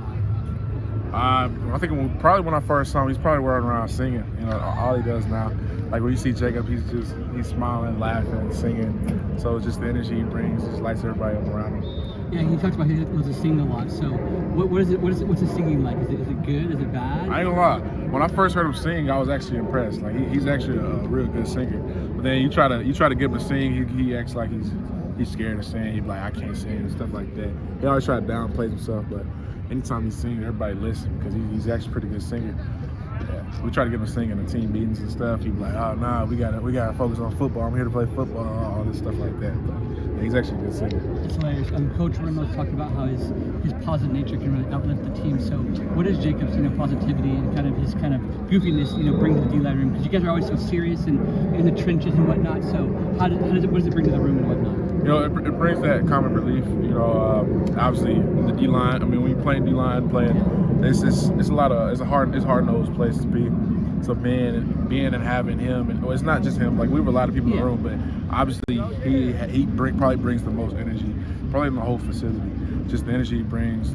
I think when I first saw him, he's probably running around singing. All he does now. Like when you see Jacob, he's smiling, laughing, singing. So it's just the energy he brings, just lights everybody up around him. Yeah, he talks about he loves to sing a lot. So what's his singing like? Is it good? Is it bad? I ain't gonna lie. When I first heard him sing, I was actually impressed. Like he's actually a real good singer. But then you try to get him to sing, he acts like he's scared to sing. He's like, I can't sing and stuff like that. He always try to downplay himself, but anytime he's singing, everybody listens because he's actually a pretty good singer. Yeah. We try to get him to sing in the team meetings and stuff. He'd be like, oh, nah, we gotta focus on football. I'm here to play football, all this stuff like that. But yeah, he's actually a good singer. It's hilarious. Coach Reynolds talked about how his positive nature can really uplift the team. So what is Jacob's positivity and his goofiness bring to the D-line room? Because you guys are always so serious and in the trenches and whatnot. So what does it bring to the room and whatnot? It brings that common relief. Obviously the D-line. I mean, when you play D-line, it's a hard-nosed place to be. So being and having him, and it's not just him. Like we have a lot of people in the room, but obviously he probably brings the most energy, probably in the whole facility. Just the energy he brings,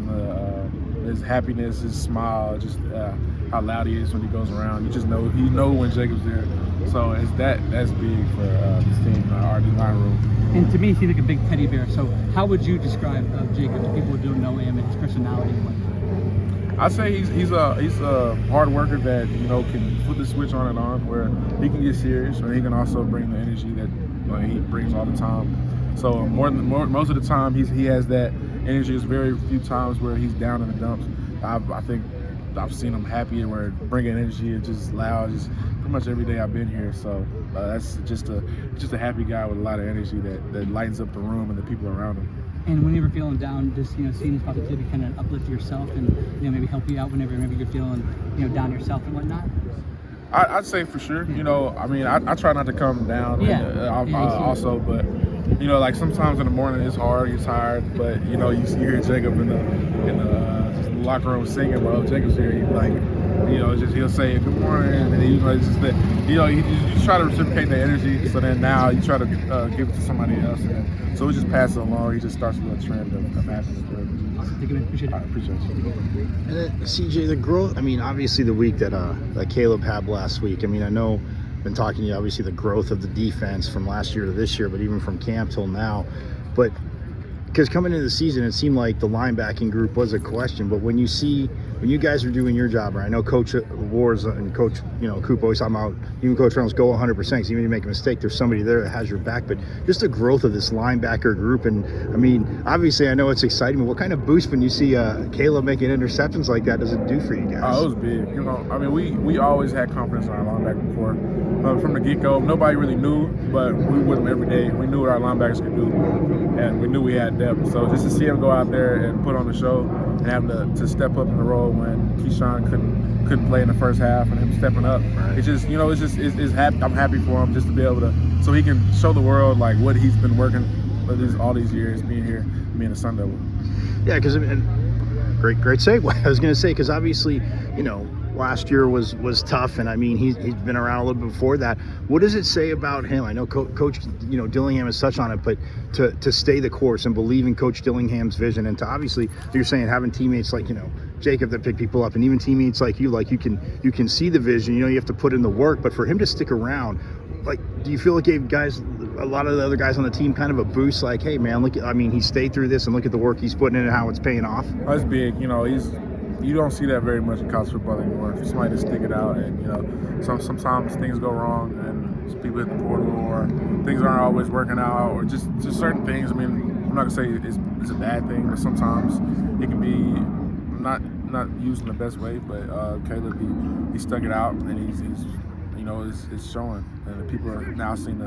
his happiness, his smile, just how loud he is when he goes around. You just know when Jacob's there. So that's big for this team, our D-line room. And to me, he seems like a big teddy bear. So how would you describe Jacob to people who don't know him and his personality and whatnot? I'd say he's a hard worker that can flip the switch on and on, where he can get serious, or he can also bring the energy that he brings all the time. So most of the time he has that energy. There's very few times where he's down in the dumps. I think I've seen him happy and where bringing energy and just loud, just pretty much every day I've been here. So that's just a happy guy with a lot of energy that lightens up the room and the people around him. And whenever you're feeling down, just seeing his positivity kind of uplift yourself and maybe help you out whenever maybe you're feeling down yourself and whatnot. I'd say for sure. I mean, I try not to come down. Also, but like sometimes in the morning it's hard, you're tired, but you hear Jacob in the locker room singing. Well, Jacob's here. He's like, he'll say good morning, and then you try to reciprocate the energy. So then now you try to give it to somebody else, and so we just pass it along. He just starts with a trend of happiness. I appreciate you. And then, CJ, the growth. I mean, obviously the week that Caleb had last week. I mean, I know I've been talking to you. Obviously, the growth of the defense from last year to this year, but even from camp till now. But because coming into the season, it seemed like the linebacking group was a question. But when you see when you guys are doing your job, or I know Coach Wars and Coach, Coop always talking about, even Coach Reynolds, go 100%, because even if you make a mistake, there's somebody there that has your back. But just the growth of this linebacker group, and I mean, obviously I know it's exciting, but what kind of boost when you see Caleb making interceptions like that does it do for you guys? Oh, it was big. I mean, we always had confidence in our linebacker before. From the get-go, nobody really knew, but we with them every day. We knew what our linebackers could do, and we knew we had depth. So just to see him go out there and put on the show and have to step up in the role when Keyshawn couldn't play in the first half, and him stepping up, it's just, it's happy. I'm happy for him just to be able to, so he can show the world like what he's been working with all these years being here, being a Sun Devil. Yeah, because great segue. I was going to say, because obviously, last year was tough, and I mean he's been around a little bit before that. What does it say about him? I know Coach Dillingham has touched on it, but to stay the course and believe in Coach Dillingham's vision, and to obviously, you're saying, having teammates like Jacob that pick people up, and even teammates like you can see the vision. You have to put in the work, but for him to stick around, like, do you feel it gave guys, a lot of the other guys on the team, kind of a boost? Like, hey man, look, he stayed through this, and look at the work he's putting in and how it's paying off. That's big. You don't see that very much in college football anymore. For somebody to stick it out, and sometimes things go wrong, and people hit the portal, or things aren't always working out, or just certain things. I mean, I'm not gonna say it's a bad thing, but sometimes it can be not used in the best way. But Caleb, he stuck it out, and it's showing, and people are now starting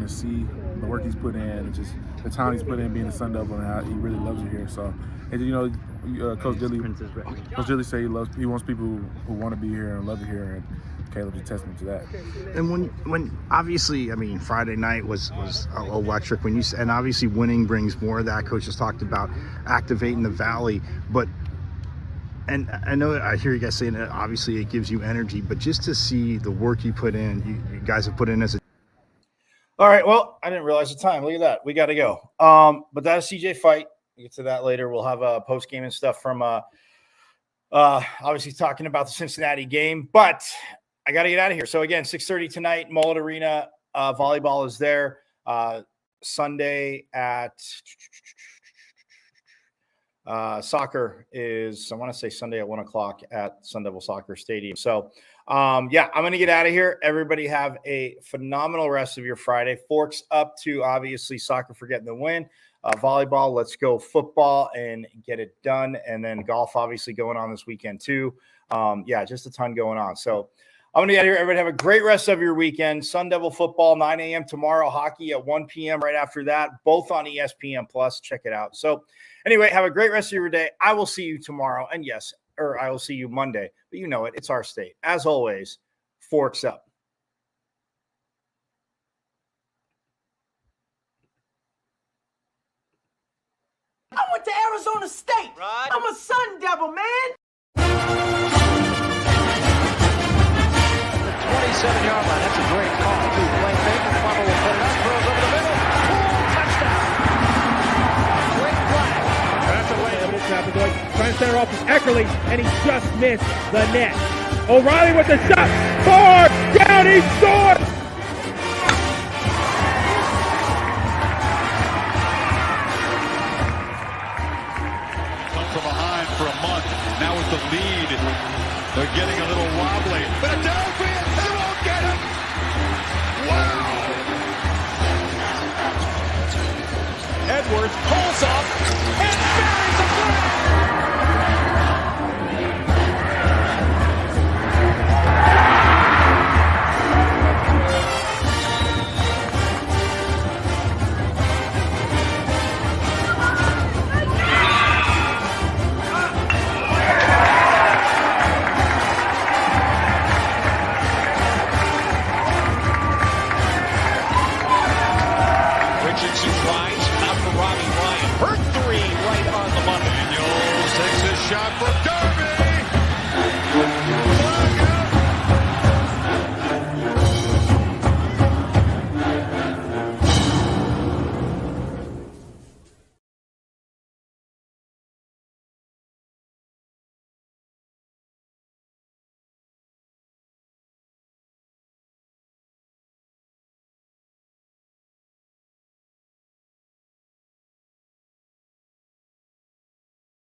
to see the work he's put in, and just the time he's put in being a Sun Devil, and how he really loves it here. So, Coach Dilly said he wants people who want to be here and love it here, and Caleb's a testament to that. And when obviously, Friday night was electric. And obviously winning brings more of that. Coach just talked about activating the Valley, and I know I hear you guys saying that obviously it gives you energy, but just to see the work you put in, you guys have put in as a. All right, well, I didn't realize the time. Look at that. We got to go. But that is CJ fight. We'll get to that later. We'll have a post-game and stuff from obviously talking about the Cincinnati game. But I got to get out of here. So, again, 6:30 tonight, Mullet Arena. Volleyball is there. Sunday at soccer is, I want to say Sunday at 1 o'clock at Sun Devil Soccer Stadium. So, I'm going to get out of here. Everybody have a phenomenal rest of your Friday. Forks up to, obviously, soccer for getting the win. Volleyball, let's go football and get it done. And then golf, obviously, going on this weekend, too. Just a ton going on. So I'm going to get out of here. Everybody have a great rest of your weekend. Sun Devil football, 9 a.m. tomorrow. Hockey at 1 p.m. right after that. Both on ESPN+. Check it out. So anyway, have a great rest of your day. I will see you tomorrow. And yes, I will see you Monday. But you know it. It's our state. As always, forks up. I went to Arizona State. Right. I'm a Sun Devil, man. The 27-yard line. That's a great call. Blake Baker, Plummer will put it up. Throws over the middle. Touchdown. Great flag. That's a way. Trying to center off with Eckerly, and he just missed the net. O'Reilly with the shot. Far down. He scored. For a month. Now with the lead, they're getting a little wobbly. Philadelphia, they won't get him. Wow. Edwards pulls off.